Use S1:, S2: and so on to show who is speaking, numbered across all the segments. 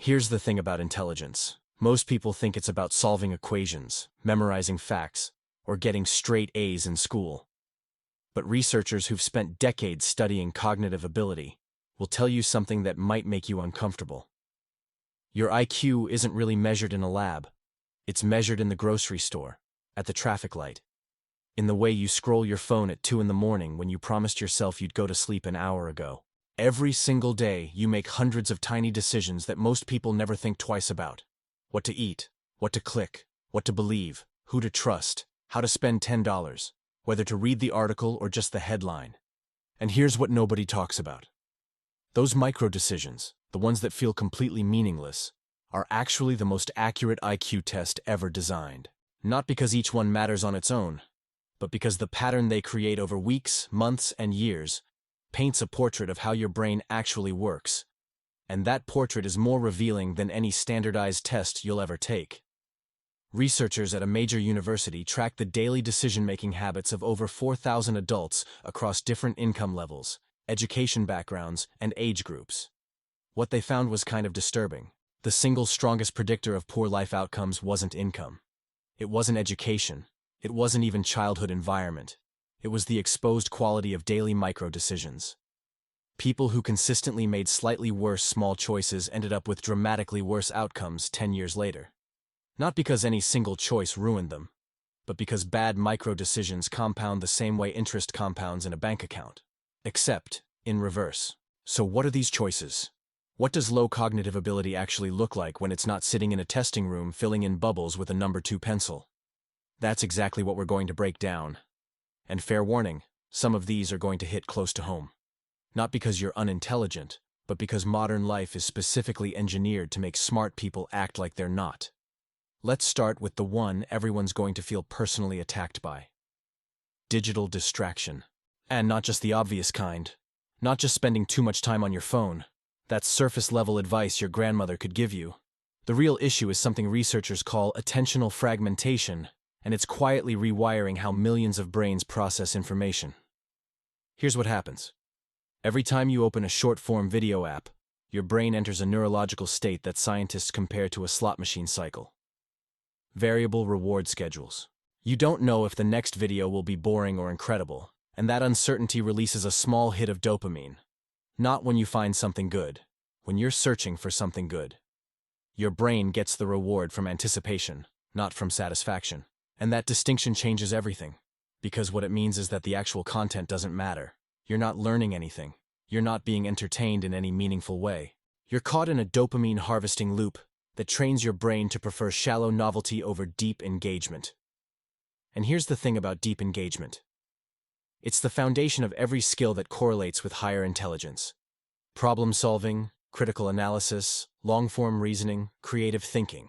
S1: Here's the thing about intelligence. Most people think it's about solving equations, memorizing facts, or getting straight A's in school. But researchers who've spent decades studying cognitive ability will tell you something that might make you uncomfortable. Your IQ isn't really measured in a lab. It's measured in the grocery store, at the traffic light, in the way you scroll your phone at 2 in the morning when you promised yourself you'd go to sleep an hour ago. Every single day, you make hundreds of tiny decisions that most people never think twice about. What to eat, what to click, what to believe, who to trust, how to spend $10, whether to read the article or just the headline. And here's what nobody talks about. Those micro decisions, the ones that feel completely meaningless, are actually the most accurate IQ test ever designed. Not because each one matters on its own, but because the pattern they create over weeks, months, and years paints a portrait of how your brain actually works. And that portrait is more revealing than any standardized test you'll ever take. Researchers at a major university tracked the daily decision-making habits of over 4,000 adults across different income levels, education backgrounds, and age groups. What they found was kind of disturbing. The single strongest predictor of poor life outcomes wasn't income. It wasn't education. It wasn't even childhood environment. It was the exposed quality of daily micro-decisions. People who consistently made slightly worse small choices ended up with dramatically worse outcomes 10 years later. Not because any single choice ruined them, but because bad micro-decisions compound the same way interest compounds in a bank account. Except in reverse. So what are these choices? What does low cognitive ability actually look like when it's not sitting in a testing room filling in bubbles with a number 2 pencil? That's exactly what we're going to break down. And fair warning, some of these are going to hit close to home. Not because you're unintelligent, but because modern life is specifically engineered to make smart people act like they're not. Let's start with the one everyone's going to feel personally attacked by. Digital distraction. And not just the obvious kind. Not just spending too much time on your phone. That's surface-level advice your grandmother could give you. The real issue is something researchers call attentional fragmentation, and it's quietly rewiring how millions of brains process information. Here's what happens. Every time you open a short-form video app, your brain enters a neurological state that scientists compare to a slot machine cycle. Variable reward schedules. You don't know if the next video will be boring or incredible, and that uncertainty releases a small hit of dopamine. Not when you find something good, when you're searching for something good. Your brain gets the reward from anticipation, not from satisfaction. And that distinction changes everything, because what it means is that the actual content doesn't matter. You're not learning anything. You're not being entertained in any meaningful way. You're caught in a dopamine harvesting loop that trains your brain to prefer shallow novelty over deep engagement. And here's the thing about deep engagement. It's the foundation of every skill that correlates with higher intelligence. Problem solving, critical analysis, long-form reasoning, creative thinking.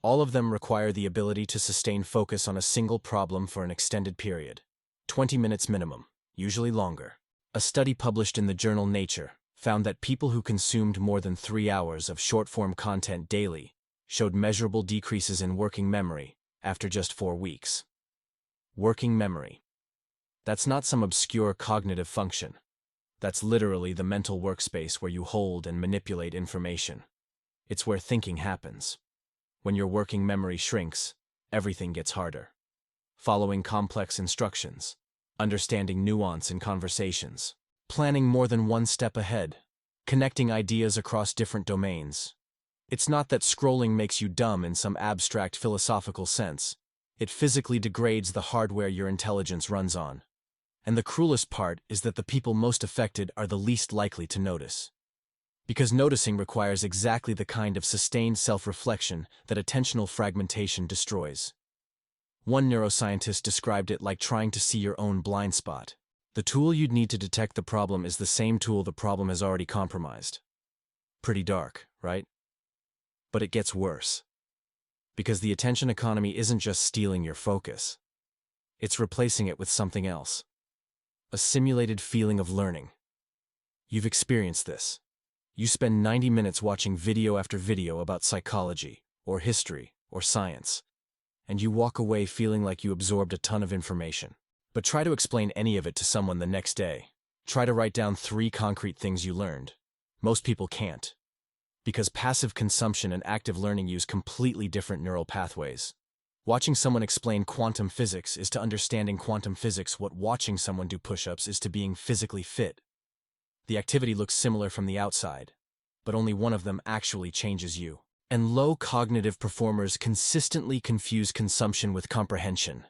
S1: All of them require the ability to sustain focus on a single problem for an extended period. 20 minutes minimum, usually longer. A study published in the journal Nature found that people who consumed more than 3 hours of short-form content daily showed measurable decreases in working memory after just 4 weeks. Working memory. That's not some obscure cognitive function. That's literally the mental workspace where you hold and manipulate information. It's where thinking happens. When your working memory shrinks, everything gets harder. Following complex instructions, understanding nuance in conversations, planning more than one step ahead, connecting ideas across different domains. It's not that scrolling makes you dumb in some abstract philosophical sense. It physically degrades the hardware your intelligence runs on. And the cruelest part is that the people most affected are the least likely to notice. Because noticing requires exactly the kind of sustained self-reflection that attentional fragmentation destroys. One neuroscientist described it like trying to see your own blind spot. The tool you'd need to detect the problem is the same tool the problem has already compromised. Pretty dark, right? But it gets worse. Because the attention economy isn't just stealing your focus. It's replacing it with something else. A simulated feeling of learning. You've experienced this. You spend 90 minutes watching video after video about psychology, or history, or science, and you walk away feeling like you absorbed a ton of information. But try to explain any of it to someone the next day. Try to write down 3 concrete things you learned. Most people can't. Because passive consumption and active learning use completely different neural pathways. Watching someone explain quantum physics is to understanding quantum physics what watching someone do push-ups is to being physically fit. The activity looks similar from the outside, but only one of them actually changes you. And low cognitive performers consistently confuse consumption with comprehension.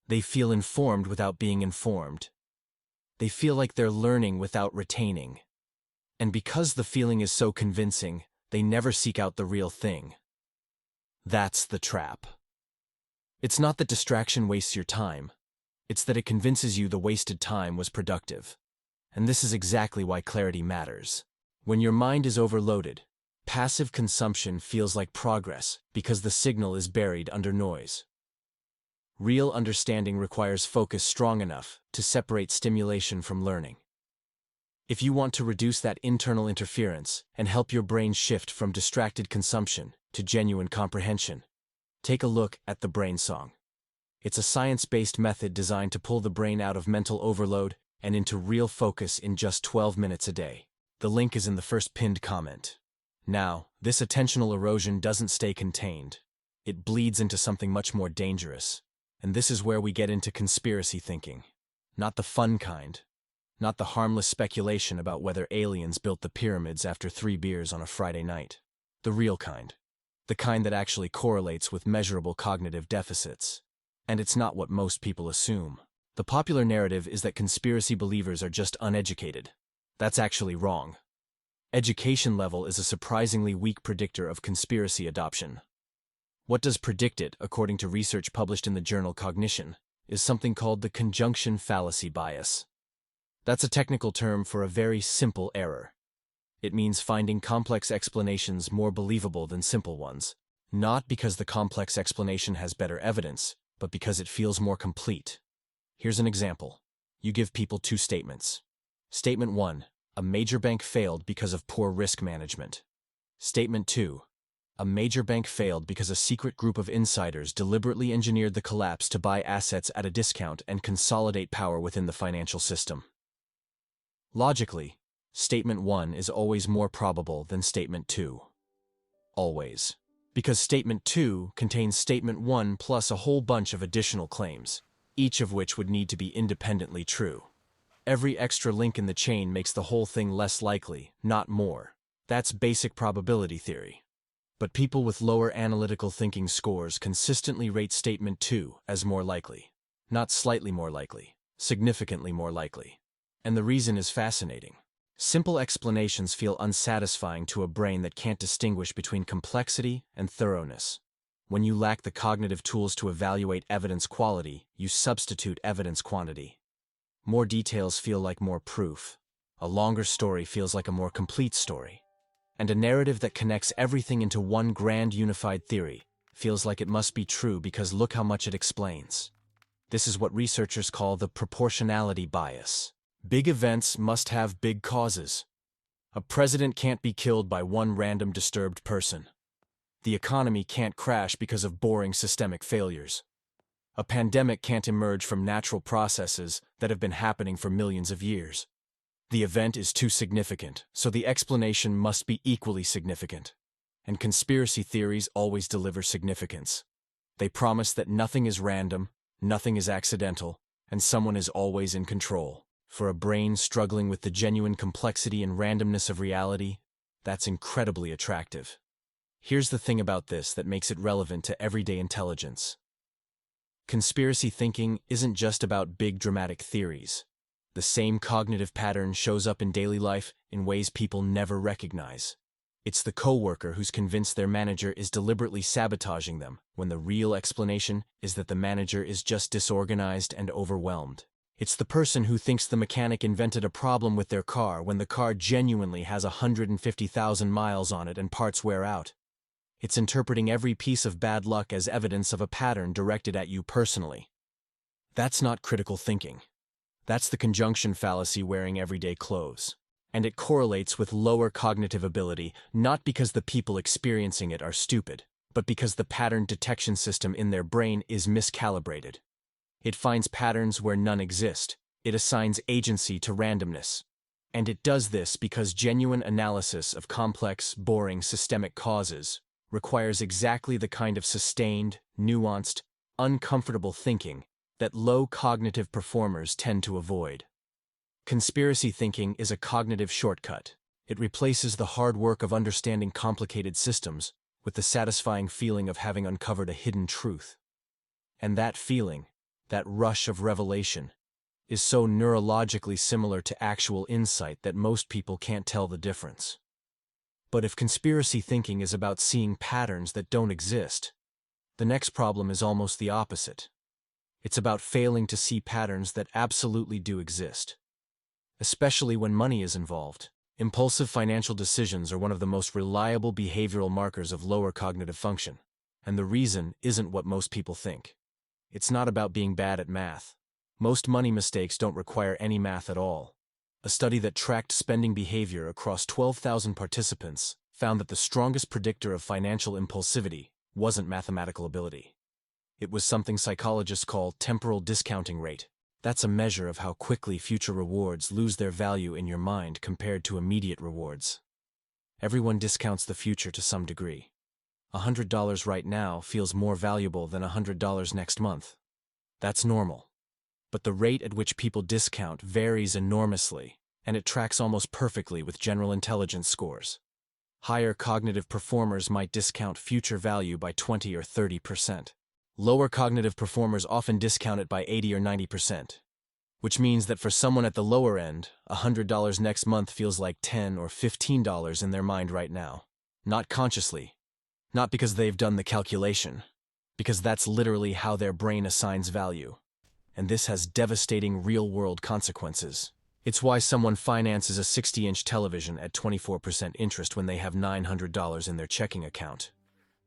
S1: They feel informed without being informed. They feel like they're learning without retaining. And because the feeling is so convincing, they never seek out the real thing. That's the trap. It's not that distraction wastes your time. It's that it convinces you the wasted time was productive. And this is exactly why clarity matters. When your mind is overloaded, passive consumption feels like progress because the signal is buried under noise. Real understanding requires focus strong enough to separate stimulation from learning. If you want to reduce that internal interference and help your brain shift from distracted consumption to genuine comprehension, take a look at the Brain Song. It's a science-based method designed to pull the brain out of mental overload and into real focus in just 12 minutes a day. The link is in the first pinned comment. Now, this attentional erosion doesn't stay contained. It bleeds into something much more dangerous. And this is where we get into conspiracy thinking. Not the fun kind. Not the harmless speculation about whether aliens built the pyramids after 3 beers on a Friday night. The real kind. The kind that actually correlates with measurable cognitive deficits. And it's not what most people assume. The popular narrative is that conspiracy believers are just uneducated. That's actually wrong. Education level is a surprisingly weak predictor of conspiracy adoption. What does predict it, according to research published in the journal Cognition, is something called the conjunction fallacy bias. That's a technical term for a very simple error. It means finding complex explanations more believable than simple ones, not because the complex explanation has better evidence, but because it feels more complete. Here's an example. You give people 2 statements. Statement 1, a major bank failed because of poor risk management. Statement 2, a major bank failed because a secret group of insiders deliberately engineered the collapse to buy assets at a discount and consolidate power within the financial system. Logically, Statement 1 is always more probable than Statement 2. Always. Because Statement 2 contains Statement 1 plus a whole bunch of additional claims, each of which would need to be independently true. Every extra link in the chain makes the whole thing less likely, not more. That's basic probability theory. But people with lower analytical thinking scores consistently rate Statement 2 as more likely. Not slightly more likely, significantly more likely. And the reason is fascinating. Simple explanations feel unsatisfying to a brain that can't distinguish between complexity and thoroughness. When you lack the cognitive tools to evaluate evidence quality, you substitute evidence quantity. More details feel like more proof. A longer story feels like a more complete story. And a narrative that connects everything into one grand unified theory feels like it must be true because look how much it explains. This is what researchers call the proportionality bias. Big events must have big causes. A president can't be killed by one random disturbed person. The economy can't crash because of boring systemic failures. A pandemic can't emerge from natural processes that have been happening for millions of years. The event is too significant, so the explanation must be equally significant. And conspiracy theories always deliver significance. They promise that nothing is random, nothing is accidental, and someone is always in control. For a brain struggling with the genuine complexity and randomness of reality, that's incredibly attractive. Here's the thing about this that makes it relevant to everyday intelligence. Conspiracy thinking isn't just about big dramatic theories. The same cognitive pattern shows up in daily life in ways people never recognize. It's the coworker who's convinced their manager is deliberately sabotaging them, when the real explanation is that the manager is just disorganized and overwhelmed. It's the person who thinks the mechanic invented a problem with their car when the car genuinely has 150,000 miles on it and parts wear out. It's interpreting every piece of bad luck as evidence of a pattern directed at you personally. That's not critical thinking. That's the conjunction fallacy wearing everyday clothes. And it correlates with lower cognitive ability, not because the people experiencing it are stupid, but because the pattern detection system in their brain is miscalibrated. It finds patterns where none exist. It assigns agency to randomness. And it does this because genuine analysis of complex, boring, systemic causes requires exactly the kind of sustained, nuanced, uncomfortable thinking that low cognitive performers tend to avoid. Conspiracy thinking is a cognitive shortcut. It replaces the hard work of understanding complicated systems with the satisfying feeling of having uncovered a hidden truth. And that feeling, that rush of revelation, is so neurologically similar to actual insight that most people can't tell the difference. But if conspiracy thinking is about seeing patterns that don't exist, the next problem is almost the opposite. It's about failing to see patterns that absolutely do exist. Especially when money is involved, impulsive financial decisions are one of the most reliable behavioral markers of lower cognitive function. And the reason isn't what most people think. It's not about being bad at math. Most money mistakes don't require any math at all. A study that tracked spending behavior across 12,000 participants found that the strongest predictor of financial impulsivity wasn't mathematical ability. It was something psychologists call temporal discounting rate. That's a measure of how quickly future rewards lose their value in your mind compared to immediate rewards. Everyone discounts the future to some degree. $100 right now feels more valuable than $100 next month. That's normal. But the rate at which people discount varies enormously, and it tracks almost perfectly with general intelligence scores. Higher cognitive performers might discount future value by 20 or 30%. Lower cognitive performers often discount it by 80 or 90%, which means that for someone at the lower end, $100 next month feels like $10 or $15 in their mind right now. Not consciously. Not because they've done the calculation, because that's literally how their brain assigns value. And this has devastating real-world consequences. It's why someone finances a 60-inch television at 24% interest when they have $900 in their checking account.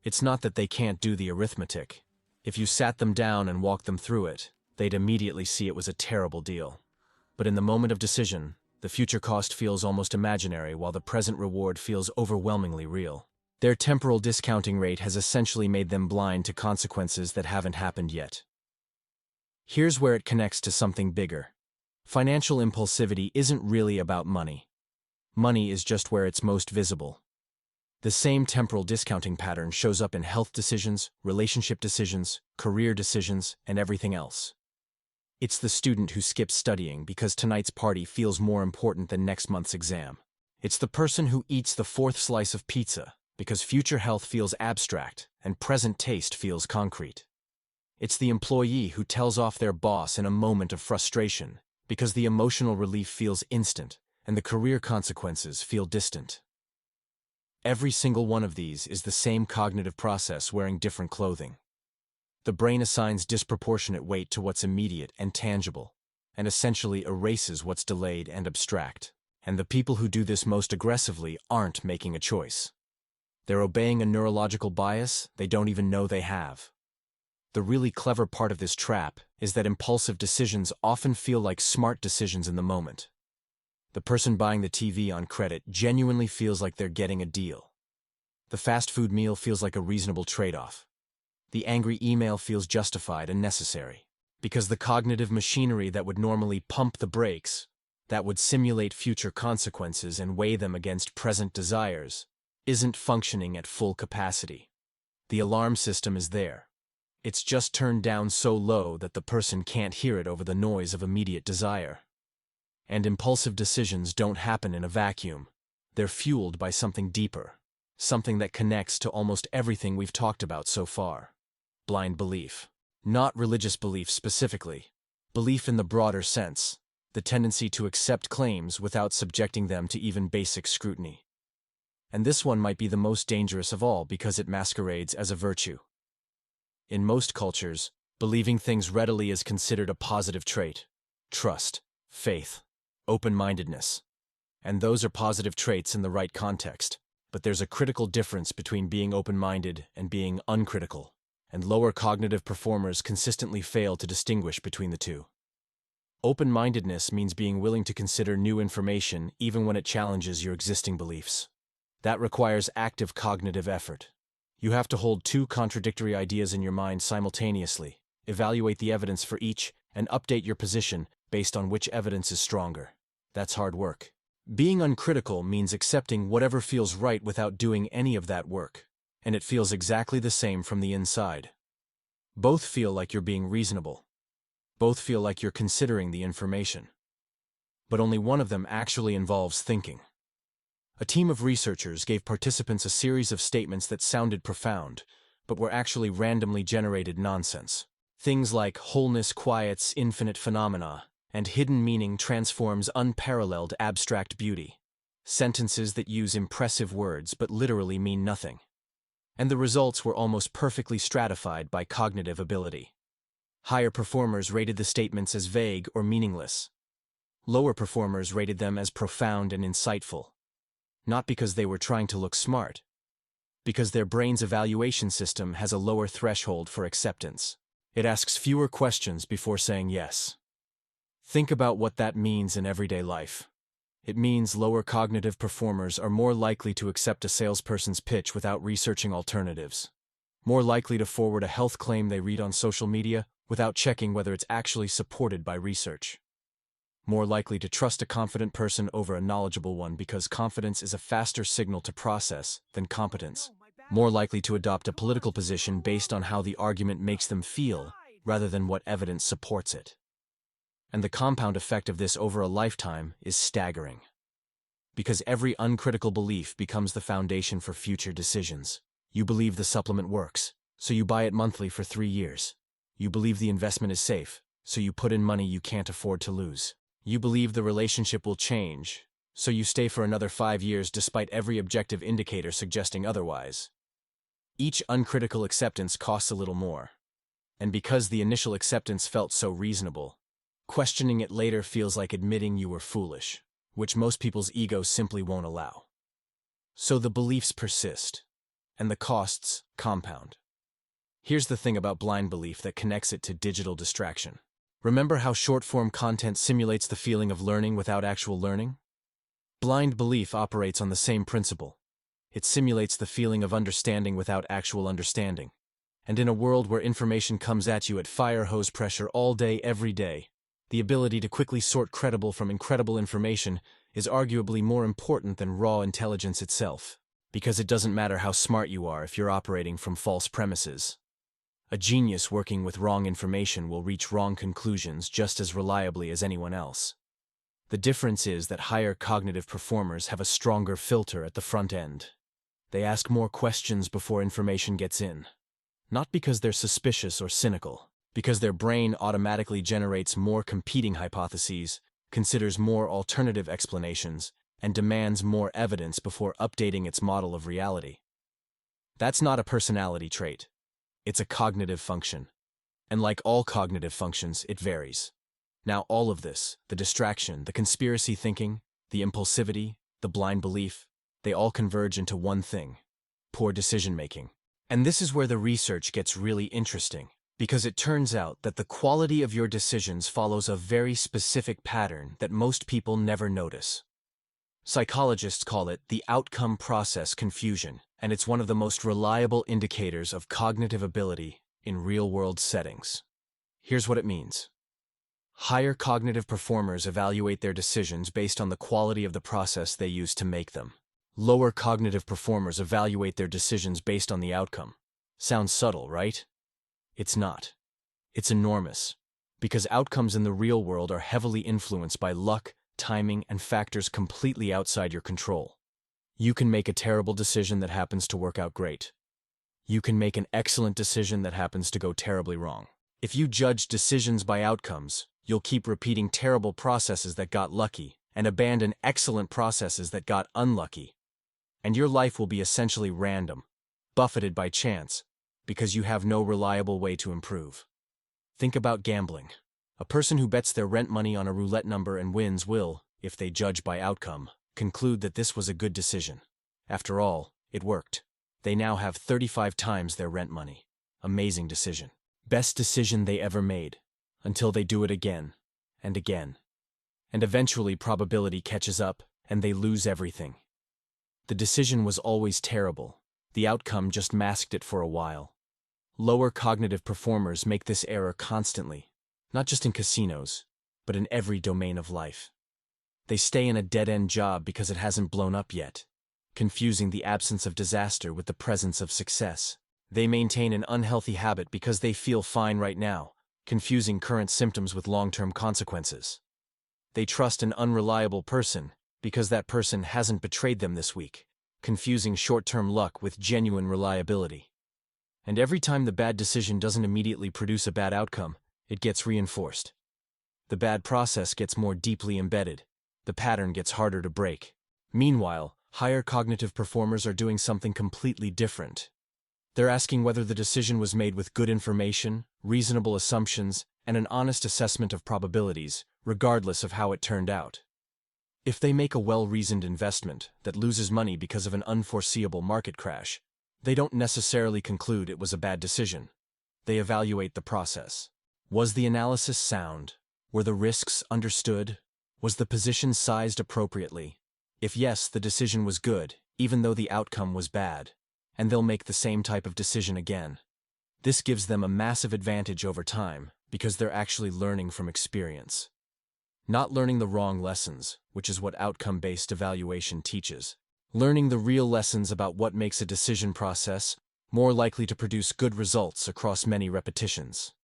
S1: It's not that they can't do the arithmetic. If you sat them down and walked them through it, they'd immediately see it was a terrible deal. But in the moment of decision, the future cost feels almost imaginary while the present reward feels overwhelmingly real. Their temporal discounting rate has essentially made them blind to consequences that haven't happened yet. Here's where it connects to something bigger. Financial impulsivity isn't really about money. Money is just where it's most visible. The same temporal discounting pattern shows up in health decisions, relationship decisions, career decisions, and everything else. It's the student who skips studying because tonight's party feels more important than next month's exam. It's the person who eats the fourth slice of pizza because future health feels abstract and present taste feels concrete. It's the employee who tells off their boss in a moment of frustration because the emotional relief feels instant and the career consequences feel distant. Every single one of these is the same cognitive process wearing different clothing. The brain assigns disproportionate weight to what's immediate and tangible, and essentially erases what's delayed and abstract. And the people who do this most aggressively aren't making a choice. They're obeying a neurological bias they don't even know they have. The really clever part of this trap is that impulsive decisions often feel like smart decisions in the moment. The person buying the TV on credit genuinely feels like they're getting a deal. The fast food meal feels like a reasonable trade-off. The angry email feels justified and necessary. Because the cognitive machinery that would normally pump the brakes, that would simulate future consequences and weigh them against present desires, isn't functioning at full capacity. The alarm system is there. It's just turned down so low that the person can't hear it over the noise of immediate desire. And impulsive decisions don't happen in a vacuum. They're fueled by something deeper, something that connects to almost everything we've talked about so far. Blind belief. Not religious belief specifically. Belief in the broader sense, the tendency to accept claims without subjecting them to even basic scrutiny. And this one might be the most dangerous of all because it masquerades as a virtue. In most cultures, believing things readily is considered a positive trait. Trust, faith, open-mindedness. And those are positive traits in the right context. But there's a critical difference between being open-minded and being uncritical, and lower cognitive performers consistently fail to distinguish between the two. Open-mindedness means being willing to consider new information even when it challenges your existing beliefs. That requires active cognitive effort. You have to hold two contradictory ideas in your mind simultaneously, evaluate the evidence for each, and update your position based on which evidence is stronger. That's hard work. Being uncritical means accepting whatever feels right without doing any of that work, and it feels exactly the same from the inside. Both feel like you're being reasonable. Both feel like you're considering the information. But only one of them actually involves thinking. A team of researchers gave participants a series of statements that sounded profound, but were actually randomly generated nonsense. Things like wholeness quiets infinite phenomena, and hidden meaning transforms unparalleled abstract beauty. Sentences that use impressive words but literally mean nothing. And the results were almost perfectly stratified by cognitive ability. Higher performers rated the statements as vague or meaningless. Lower performers rated them as profound and insightful. Not because they were trying to look smart, because their brain's evaluation system has a lower threshold for acceptance. It asks fewer questions before saying yes. Think about what that means in everyday life. It means lower cognitive performers are more likely to accept a salesperson's pitch without researching alternatives, more likely to forward a health claim they read on social media without checking whether it's actually supported by research, more likely to trust a confident person over a knowledgeable one because confidence is a faster signal to process than competence, more likely to adopt a political position based on how the argument makes them feel rather than what evidence supports it. And the compound effect of this over a lifetime is staggering. Because every uncritical belief becomes the foundation for future decisions. You believe the supplement works, so you buy it monthly for 3 years. You believe the investment is safe, so you put in money you can't afford to lose. You believe the relationship will change, so you stay for another 5 years despite every objective indicator suggesting otherwise. Each uncritical acceptance costs a little more. And because the initial acceptance felt so reasonable, questioning it later feels like admitting you were foolish, which most people's egos simply won't allow. So the beliefs persist, and the costs compound. Here's the thing about blind belief that connects it to digital distraction. Remember how short-form content simulates the feeling of learning without actual learning? Blind belief operates on the same principle. It simulates the feeling of understanding without actual understanding. And in a world where information comes at you at fire hose pressure all day, every day, the ability to quickly sort credible from incredible information is arguably more important than raw intelligence itself, because it doesn't matter how smart you are if you're operating from false premises. A genius working with wrong information will reach wrong conclusions just as reliably as anyone else. The difference is that higher cognitive performers have a stronger filter at the front end. They ask more questions before information gets in. Not because they're suspicious or cynical, because their brain automatically generates more competing hypotheses, considers more alternative explanations, and demands more evidence before updating its model of reality. That's not a personality trait. It's a cognitive function. And like all cognitive functions, it varies. Now all of this, the distraction, the conspiracy thinking, the impulsivity, the blind belief, they all converge into one thing: poor decision-making. And this is where the research gets really interesting, because it turns out that the quality of your decisions follows a very specific pattern that most people never notice. Psychologists call it the outcome process confusion, and it's one of the most reliable indicators of cognitive ability in real-world settings. Here's what it means. Higher cognitive performers evaluate their decisions based on the quality of the process they use to make them. Lower cognitive performers evaluate their decisions based on the outcome. Sounds subtle, right? It's not. It's enormous, because outcomes in the real world are heavily influenced by luck, timing, and factors completely outside your control. You can make a terrible decision that happens to work out great. You can make an excellent decision that happens to go terribly wrong. If you judge decisions by outcomes, you'll keep repeating terrible processes that got lucky and abandon excellent processes that got unlucky. And your life will be essentially random, buffeted by chance, because you have no reliable way to improve. Think about gambling. A person who bets their rent money on a roulette number and wins will, if they judge by outcome, conclude that this was a good decision. After all, it worked. They now have 35 times their rent money. Amazing decision. Best decision they ever made, until they do it again, and again. And eventually probability catches up, and they lose everything. The decision was always terrible. The outcome just masked it for a while. Lower cognitive performers make this error constantly, not just in casinos, but in every domain of life. They stay in a dead-end job because it hasn't blown up yet, confusing the absence of disaster with the presence of success. They maintain an unhealthy habit because they feel fine right now, confusing current symptoms with long-term consequences. They trust an unreliable person because that person hasn't betrayed them this week, confusing short-term luck with genuine reliability. And every time the bad decision doesn't immediately produce a bad outcome, it gets reinforced. The bad process gets more deeply embedded. The pattern gets harder to break. Meanwhile, higher cognitive performers are doing something completely different. They're asking whether the decision was made with good information, reasonable assumptions, and an honest assessment of probabilities, regardless of how it turned out. If they make a well-reasoned investment that loses money because of an unforeseeable market crash, they don't necessarily conclude it was a bad decision. They evaluate the process. Was the analysis sound? Were the risks understood? Was the position sized appropriately? If yes, the decision was good, even though the outcome was bad. And they'll make the same type of decision again. This gives them a massive advantage over time because they're actually learning from experience. Not learning the wrong lessons, which is what outcome-based evaluation teaches. Learning the real lessons about what makes a decision process more likely to produce good results across many repetitions.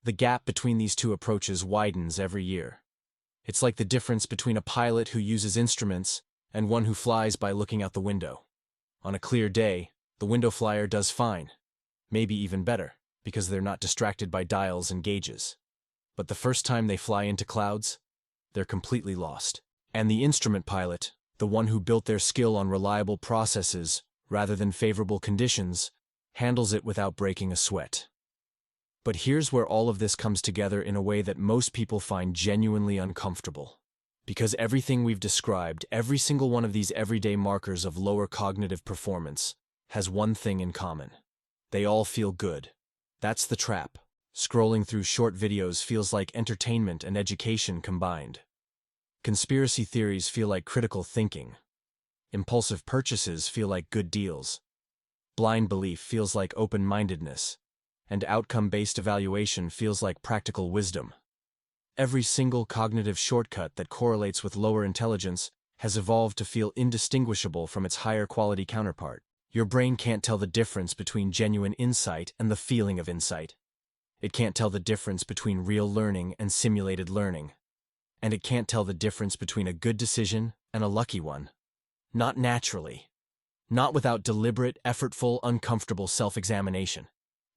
S1: The gap between these two approaches widens every year. It's like the difference between a pilot who uses instruments and one who flies by looking out the window. On a clear day, the window flyer does fine, maybe even better, because they're not distracted by dials and gauges. But the first time they fly into clouds, they're completely lost. And the instrument pilot, the one who built their skill on reliable processes rather than favorable conditions, handles it without breaking a sweat. But here's where all of this comes together in a way that most people find genuinely uncomfortable. Because everything we've described, every single one of these everyday markers of lower cognitive performance, has one thing in common. They all feel good. That's the trap. Scrolling through short videos feels like entertainment and education combined. Conspiracy theories feel like critical thinking. Impulsive purchases feel like good deals. Blind belief feels like open-mindedness. And outcome-based evaluation feels like practical wisdom. Every single cognitive shortcut that correlates with lower intelligence has evolved to feel indistinguishable from its higher quality counterpart. Your brain can't tell the difference between genuine insight and the feeling of insight. It can't tell the difference between real learning and simulated learning. And it can't tell the difference between a good decision and a lucky one. Not naturally. Not without deliberate, effortful, uncomfortable self-examination.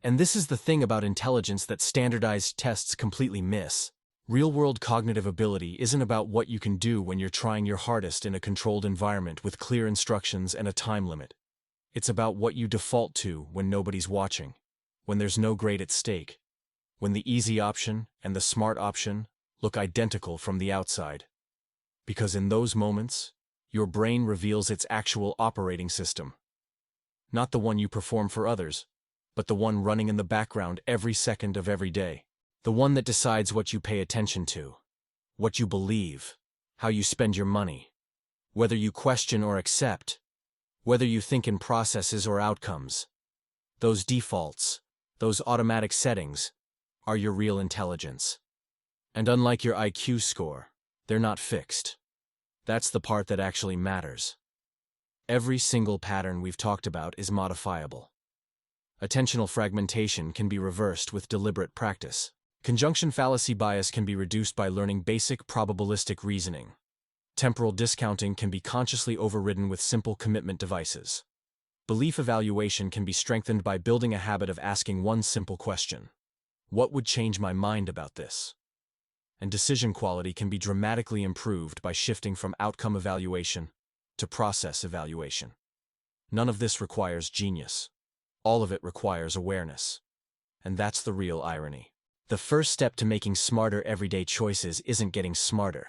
S1: And this is the thing about intelligence that standardized tests completely miss. Real-world cognitive ability isn't about what you can do when you're trying your hardest in a controlled environment with clear instructions and a time limit. It's about what you default to when nobody's watching, when there's no grade at stake, when the easy option and the smart option look identical from the outside. Because in those moments, your brain reveals its actual operating system. Not the one you perform for others, but the one running in the background every second of every day. The one that decides what you pay attention to, what you believe, how you spend your money, whether you question or accept, whether you think in processes or outcomes. Those defaults, those automatic settings, are your real intelligence. And unlike your IQ score, they're not fixed. That's the part that actually matters. Every single pattern we've talked about is modifiable. Attentional fragmentation can be reversed with deliberate practice. Conjunction fallacy bias can be reduced by learning basic probabilistic reasoning. Temporal discounting can be consciously overridden with simple commitment devices. Belief evaluation can be strengthened by building a habit of asking one simple question. What would change my mind about this? And decision quality can be dramatically improved by shifting from outcome evaluation to process evaluation. None of this requires genius. All of it requires awareness. And that's the real irony. The first step to making smarter everyday choices isn't getting smarter.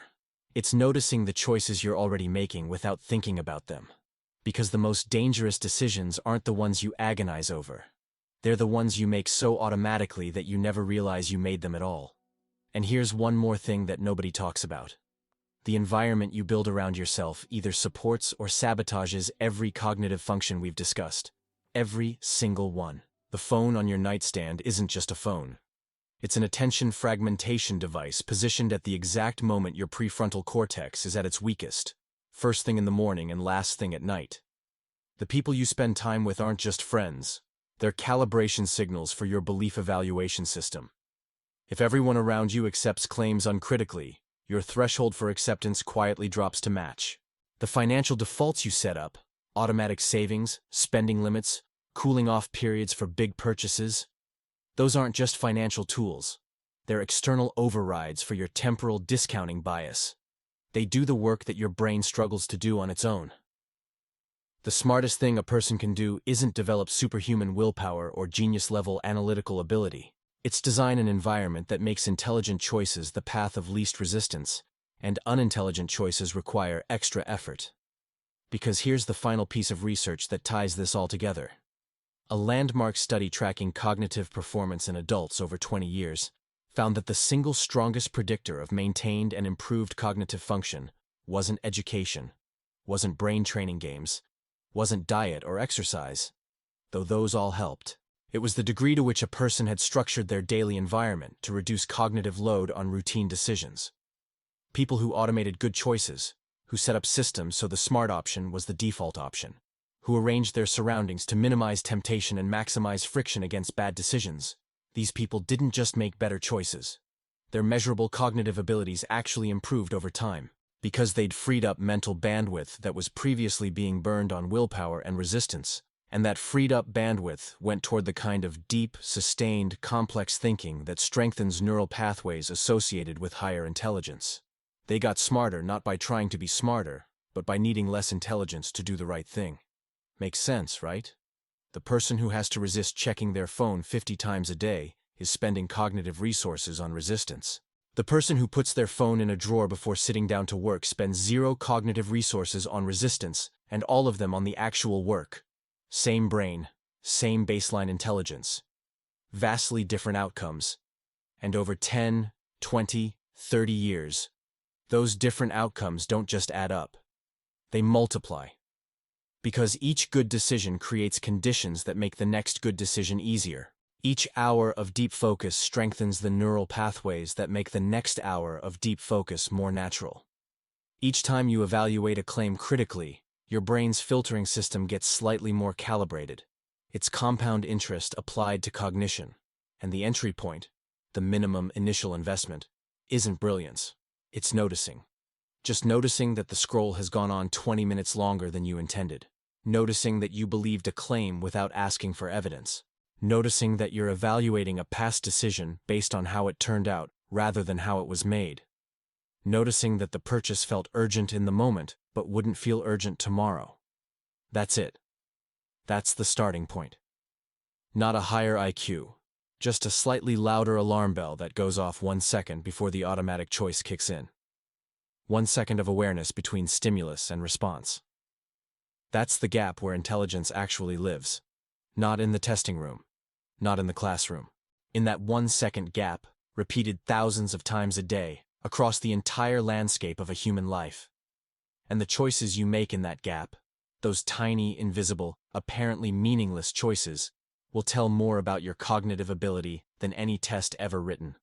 S1: It's noticing the choices you're already making without thinking about them. Because the most dangerous decisions aren't the ones you agonize over. They're the ones you make so automatically that you never realize you made them at all. And here's one more thing that nobody talks about. The environment you build around yourself either supports or sabotages every cognitive function we've discussed. Every single one. The phone on your nightstand isn't just a phone. It's an attention fragmentation device positioned at the exact moment your prefrontal cortex is at its weakest, first thing in the morning and last thing at night. The people you spend time with aren't just friends, they're calibration signals for your belief evaluation system. If everyone around you accepts claims uncritically, your threshold for acceptance quietly drops to match. The financial defaults you set up, automatic savings, spending limits, cooling off periods for big purchases, those aren't just financial tools. They're external overrides for your temporal discounting bias. They do the work that your brain struggles to do on its own. The smartest thing a person can do isn't develop superhuman willpower or genius-level analytical ability. It's design an environment that makes intelligent choices the path of least resistance, and unintelligent choices require extra effort. Because here's the final piece of research that ties this all together. A landmark study tracking cognitive performance in adults over 20 years found that the single strongest predictor of maintained and improved cognitive function wasn't education, wasn't brain training games, wasn't diet or exercise, though those all helped. It was the degree to which a person had structured their daily environment to reduce cognitive load on routine decisions. People who automated good choices, who set up systems so the smart option was the default option, who arranged their surroundings to minimize temptation and maximize friction against bad decisions. These people didn't just make better choices. Their measurable cognitive abilities actually improved over time, because they'd freed up mental bandwidth that was previously being burned on willpower and resistance, and that freed up bandwidth went toward the kind of deep, sustained, complex thinking that strengthens neural pathways associated with higher intelligence. They got smarter not by trying to be smarter, but by needing less intelligence to do the right thing. Makes sense, right? The person who has to resist checking their phone 50 times a day is spending cognitive resources on resistance. The person who puts their phone in a drawer before sitting down to work spends zero cognitive resources on resistance and all of them on the actual work. Same brain, same baseline intelligence. Vastly different outcomes. And over 10, 20, 30 years, those different outcomes don't just add up. They multiply. Because each good decision creates conditions that make the next good decision easier. Each hour of deep focus strengthens the neural pathways that make the next hour of deep focus more natural. Each time you evaluate a claim critically, your brain's filtering system gets slightly more calibrated. It's compound interest applied to cognition. And the entry point, the minimum initial investment, isn't brilliance. It's noticing. Just noticing that the scroll has gone on 20 minutes longer than you intended. Noticing that you believed a claim without asking for evidence. Noticing that you're evaluating a past decision based on how it turned out rather than how it was made. Noticing that the purchase felt urgent in the moment but wouldn't feel urgent tomorrow. That's it. That's the starting point. Not a higher IQ, just a slightly louder alarm bell that goes off 1 second before the automatic choice kicks in. 1 second of awareness between stimulus and response. That's the gap where intelligence actually lives. Not in the testing room. Not in the classroom. In that 1 second gap, repeated thousands of times a day, across the entire landscape of a human life. And the choices you make in that gap, those tiny, invisible, apparently meaningless choices, will tell more about your cognitive ability than any test ever written.